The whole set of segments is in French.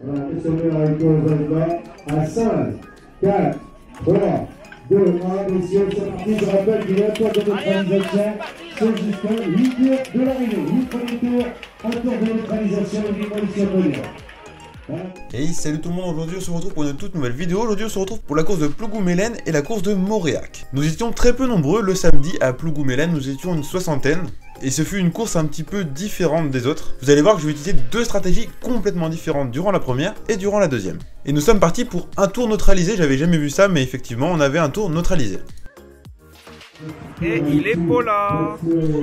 Voilà, et ça met avec à 5, 4, 3, 2, 1, messieurs, c'est parti. Je rappelle qu'il y a un tour de neutralisation. C'est jusqu'à 8 tours de l'arrivée. 8 premiers tours, un tour de neutralisation et démolition polaire. Hey, salut tout le monde, aujourd'hui on se retrouve pour une toute nouvelle vidéo. Aujourd'hui on se retrouve pour la course de Plougoumelen et la course de Mauriac. Nous étions très peu nombreux le samedi à Plougoumelen, nous étions une soixantaine. Et ce fut une course un petit peu différente des autres. Vous allez voir que je vais utiliser deux stratégies complètement différentes durant la première et durant la deuxième. Et nous sommes partis pour un tour neutralisé, j'avais jamais vu ça, mais effectivement on avait un tour neutralisé. Et il est pas là.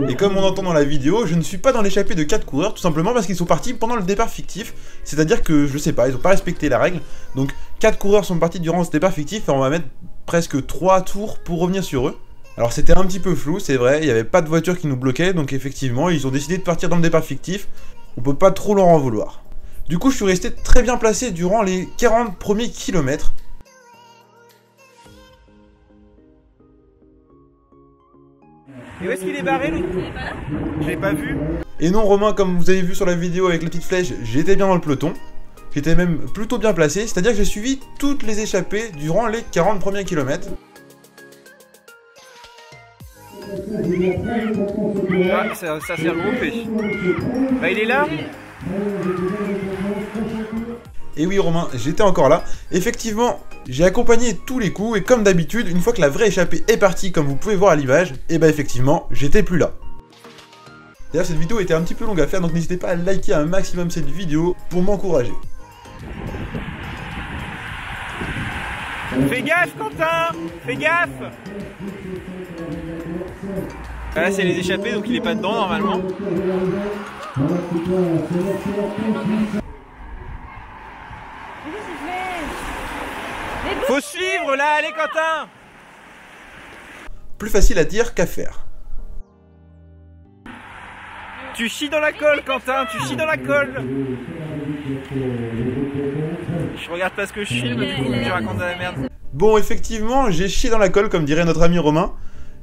Et comme on entend dans la vidéo, je ne suis pas dans l'échappée de 4 coureurs, tout simplement parce qu'ils sont partis pendant le départ fictif. C'est-à-dire que, je sais pas, ils n'ont pas respecté la règle. Donc 4 coureurs sont partis durant ce départ fictif et on va mettre presque 3 tours pour revenir sur eux. Alors c'était un petit peu flou, c'est vrai, il n'y avait pas de voiture qui nous bloquait, donc effectivement, ils ont décidé de partir dans le départ fictif. On peut pas trop leur en vouloir. Du coup, je suis resté très bien placé durant les 40 premiers kilomètres. Et où est-ce qu'il est barré, lui? Je l'ai pas vu. Et non, Romain, comme vous avez vu sur la vidéo avec la petite flèche, j'étais bien dans le peloton. J'étais même plutôt bien placé, c'est-à-dire que j'ai suivi toutes les échappées durant les 40 premiers kilomètres. Ah, ça s'est regroupé. Bah, il est là. Et oui Romain, j'étais encore là. Effectivement, j'ai accompagné tous les coups et comme d'habitude, une fois que la vraie échappée est partie, comme vous pouvez voir à l'image, et bah effectivement, j'étais plus là. D'ailleurs, cette vidéo était un petit peu longue à faire, donc n'hésitez pas à liker un maximum cette vidéo pour m'encourager. Fais gaffe, Quentin. Fais gaffe. Ah, là, c'est les échappées, donc il est pas dedans normalement. Faut suivre là, allez Quentin. Plus facile à dire qu'à faire. Tu chies dans la colle Quentin, tu chies dans la colle. Je regarde pas ce que je filme, du coup je raconte de la merde. Bon, effectivement, j'ai chié dans la colle, comme dirait notre ami Romain.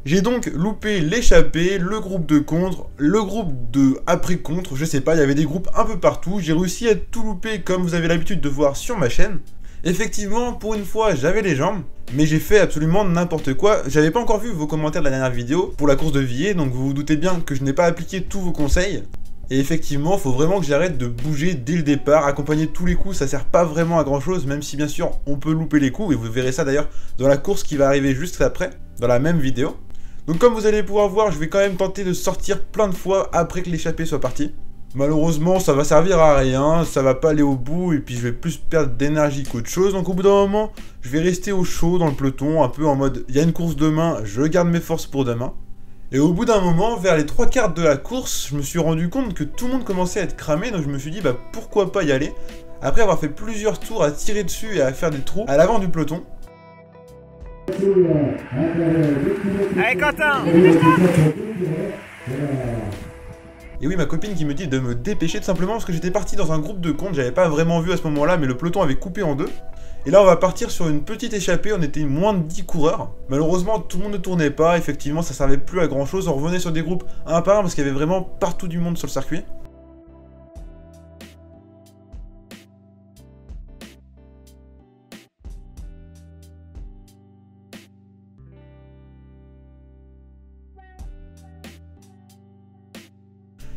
J'ai donc loupé l'échappée, le groupe de contre, le groupe de après-contre, je sais pas, il y avait des groupes un peu partout. J'ai réussi à tout louper comme vous avez l'habitude de voir sur ma chaîne. Effectivement, pour une fois, j'avais les jambes, mais j'ai fait absolument n'importe quoi. J'avais pas encore vu vos commentaires de la dernière vidéo pour la course de Villiers, donc vous vous doutez bien que je n'ai pas appliqué tous vos conseils. Et effectivement, faut vraiment que j'arrête de bouger dès le départ. Accompagner tous les coups, ça sert pas vraiment à grand chose, même si bien sûr, on peut louper les coups, et vous verrez ça d'ailleurs dans la course qui va arriver juste après, dans la même vidéo. Donc comme vous allez pouvoir voir, je vais quand même tenter de sortir plein de fois après que l'échappée soit partie. Malheureusement, ça va servir à rien, ça va pas aller au bout, et puis je vais plus perdre d'énergie qu'autre chose. Donc au bout d'un moment, je vais rester au chaud dans le peloton, un peu en mode, il y a une course demain, je garde mes forces pour demain. Et au bout d'un moment, vers les 3/4 de la course, je me suis rendu compte que tout le monde commençait à être cramé, donc je me suis dit, bah pourquoi pas y aller. Après avoir fait plusieurs tours à tirer dessus et à faire des trous à l'avant du peloton. Allez Quentin. Et oui, ma copine qui me dit de me dépêcher tout simplement parce que j'étais parti dans un groupe de compte, j'avais pas vraiment vu à ce moment-là, mais le peloton avait coupé en deux. Et là, on va partir sur une petite échappée, on était moins de 10 coureurs. Malheureusement, tout le monde ne tournait pas, effectivement, ça servait plus à grand chose. On revenait sur des groupes un par un parce qu'il y avait vraiment partout du monde sur le circuit.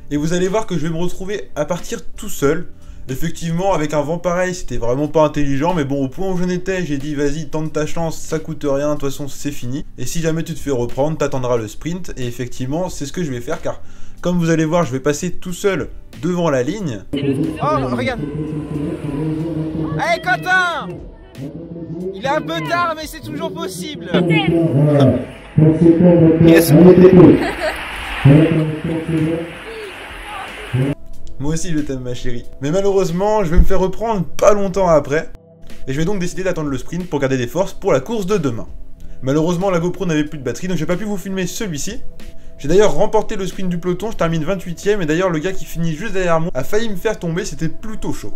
Et vous allez voir que je vais me retrouver à partir tout seul. Effectivement, avec un vent pareil, c'était vraiment pas intelligent, mais bon, au point où j'en étais, j'ai dit vas-y, tente ta chance, ça coûte rien, de toute façon c'est fini. Et si jamais tu te fais reprendre, t'attendras le sprint, et effectivement, c'est ce que je vais faire, car comme vous allez voir, je vais passer tout seul devant la ligne. Oh, regarde. Allez Quentin. Il est un peu tard, mais c'est toujours possible. Yes. Moi aussi je t'aime ma chérie. Mais malheureusement, je vais me faire reprendre pas longtemps après. Et je vais donc décider d'attendre le sprint pour garder des forces pour la course de demain. Malheureusement, la GoPro n'avait plus de batterie, donc j'ai pas pu vous filmer celui-ci. J'ai d'ailleurs remporté le sprint du peloton, je termine 28ème, et d'ailleurs le gars qui finit juste derrière moi a failli me faire tomber, c'était plutôt chaud.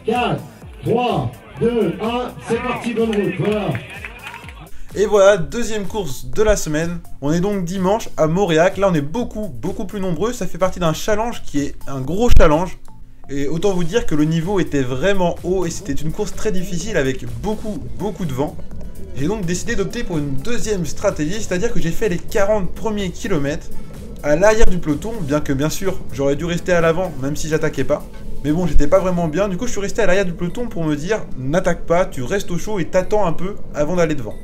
4, 3, 2, 1, c'est parti, bonne route, voilà. Et voilà, deuxième course de la semaine. On est donc dimanche à Mauriac. Là, on est beaucoup plus nombreux. Ça fait partie d'un challenge qui est un gros challenge. Et autant vous dire que le niveau était vraiment haut et c'était une course très difficile avec beaucoup de vent. J'ai donc décidé d'opter pour une deuxième stratégie, c'est-à-dire que j'ai fait les 40 premiers kilomètres à l'arrière du peloton, bien que bien sûr j'aurais dû rester à l'avant même si j'attaquais pas. Mais bon, j'étais pas vraiment bien, du coup je suis resté à l'arrière du peloton pour me dire n'attaque pas, tu restes au chaud et t'attends un peu avant d'aller devant.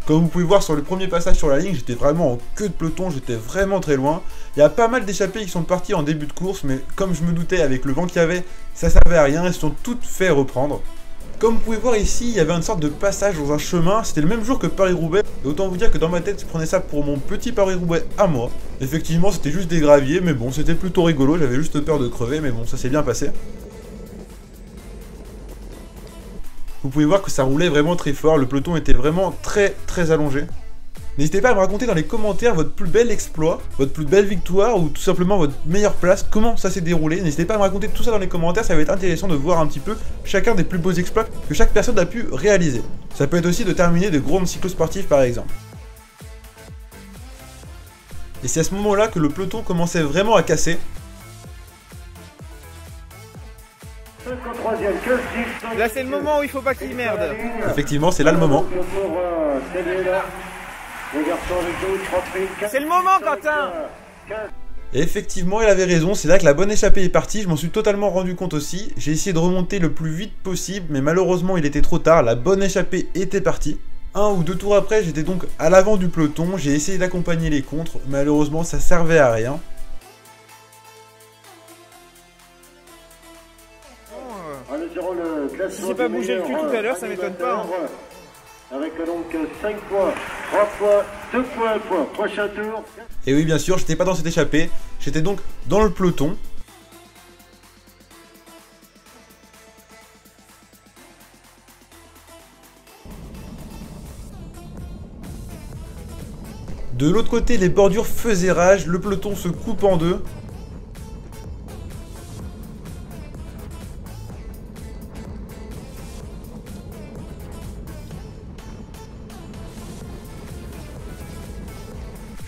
Comme vous pouvez voir sur le premier passage sur la ligne, j'étais vraiment en queue de peloton, j'étais vraiment très loin. Il y a pas mal d'échappées qui sont parties en début de course, mais comme je me doutais avec le vent qu'il y avait, ça servait à rien, elles se sont toutes fait reprendre. Comme vous pouvez voir ici, il y avait une sorte de passage dans un chemin, c'était le même jour que Paris-Roubaix, et autant vous dire que dans ma tête, je prenais ça pour mon petit Paris-Roubaix à moi. Effectivement, c'était juste des graviers, mais bon, c'était plutôt rigolo, j'avais juste peur de crever, mais bon, ça s'est bien passé. Vous pouvez voir que ça roulait vraiment très fort, le peloton était vraiment très allongé. N'hésitez pas à me raconter dans les commentaires votre plus bel exploit, votre plus belle victoire ou tout simplement votre meilleure place, comment ça s'est déroulé. N'hésitez pas à me raconter tout ça dans les commentaires, ça va être intéressant de voir un petit peu chacun des plus beaux exploits que chaque personne a pu réaliser. Ça peut être aussi de terminer de grandes cyclosportives par exemple. Et c'est à ce moment-là que le peloton commençait vraiment à casser. Là c'est le moment où il faut pas qu'il merde. Effectivement, c'est là le moment. C'est le moment, Quentin. Et effectivement, il avait raison, c'est là que la bonne échappée est partie, je m'en suis totalement rendu compte aussi. J'ai essayé de remonter le plus vite possible, mais malheureusement il était trop tard, la bonne échappée était partie. Un ou deux tours après, j'étais donc à l'avant du peloton, j'ai essayé d'accompagner les contres, malheureusement ça servait à rien. Si j'ai pas bougé le cul tout à l'heure, ça m'étonne pas. Avec donc 5 points, 3 points, 2 points, 1 point. Prochain tour. Et oui, bien sûr, j'étais pas dans cette échappée, j'étais donc dans le peloton. De l'autre côté, les bordures faisaient rage, le peloton se coupe en deux.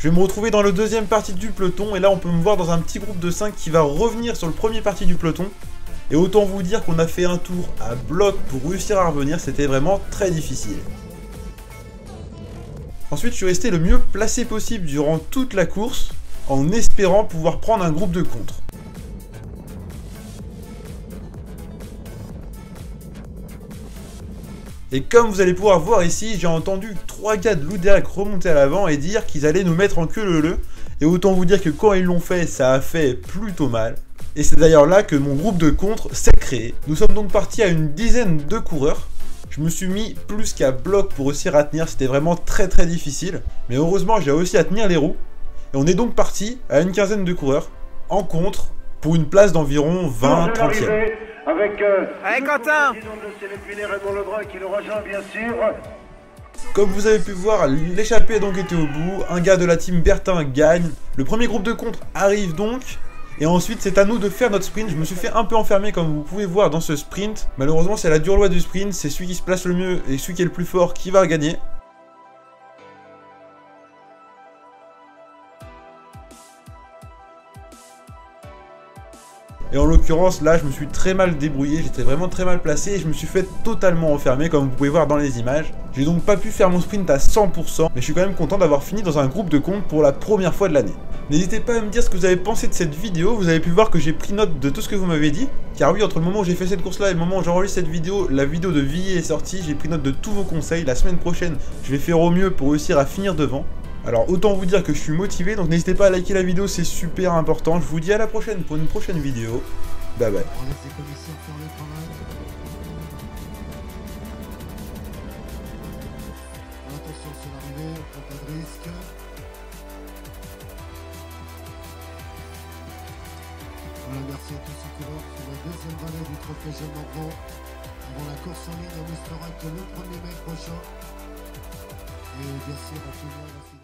Je vais me retrouver dans le deuxième partie du peloton et là on peut me voir dans un petit groupe de 5 qui va revenir sur le premier parti du peloton. Et autant vous dire qu'on a fait un tour à bloc pour réussir à revenir, c'était vraiment très difficile. Ensuite je suis resté le mieux placé possible durant toute la course en espérant pouvoir prendre un groupe de contre. Et comme vous allez pouvoir voir ici, j'ai entendu 3 gars de l'Ouderc remonter à l'avant et dire qu'ils allaient nous mettre en queue leu-leu. Et autant vous dire que quand ils l'ont fait, ça a fait plutôt mal. Et c'est d'ailleurs là que mon groupe de contre s'est créé. Nous sommes donc partis à une dizaine de coureurs. Je me suis mis plus qu'à bloc pour réussir à tenir, c'était vraiment très difficile. Mais heureusement, j'ai réussi à tenir les roues. Et on est donc parti à une quinzaine de coureurs en contre pour une place d'environ 20-30e. Avec allez Quentin, qui le rejoint bien sûr. Comme vous avez pu voir, l'échappée a donc été au bout. Un gars de la team Bertin gagne. Le premier groupe de contre arrive donc. Et ensuite, c'est à nous de faire notre sprint. Je me suis fait un peu enfermer comme vous pouvez voir dans ce sprint. Malheureusement, c'est la dure loi du sprint. C'est celui qui se place le mieux et celui qui est le plus fort qui va gagner. Et en l'occurrence, là, je me suis très mal débrouillé, j'étais vraiment très mal placé et je me suis fait totalement enfermer, comme vous pouvez voir dans les images. J'ai donc pas pu faire mon sprint à 100%, mais je suis quand même content d'avoir fini dans un groupe de compte pour la première fois de l'année. N'hésitez pas à me dire ce que vous avez pensé de cette vidéo, vous avez pu voir que j'ai pris note de tout ce que vous m'avez dit. Car oui, entre le moment où j'ai fait cette course-là et le moment où j'enregistre cette vidéo, la vidéo de Villiers est sortie, j'ai pris note de tous vos conseils. La semaine prochaine, je vais faire au mieux pour réussir à finir devant. Alors autant vous dire que je suis motivé, donc n'hésitez pas à liker la vidéo, c'est super important. Je vous dis à la prochaine pour une prochaine vidéo. Bye bye. On laisse les commissaires faire le travail. Attention sur l'arrivée, on prend pas de risque. Voilà, merci à tous ces coureurs sur la deuxième vallée du trophée Jean Morvan. Avant la course en ligne, on espérera que le 1er mai prochain. Et bien sûr, à tout le monde.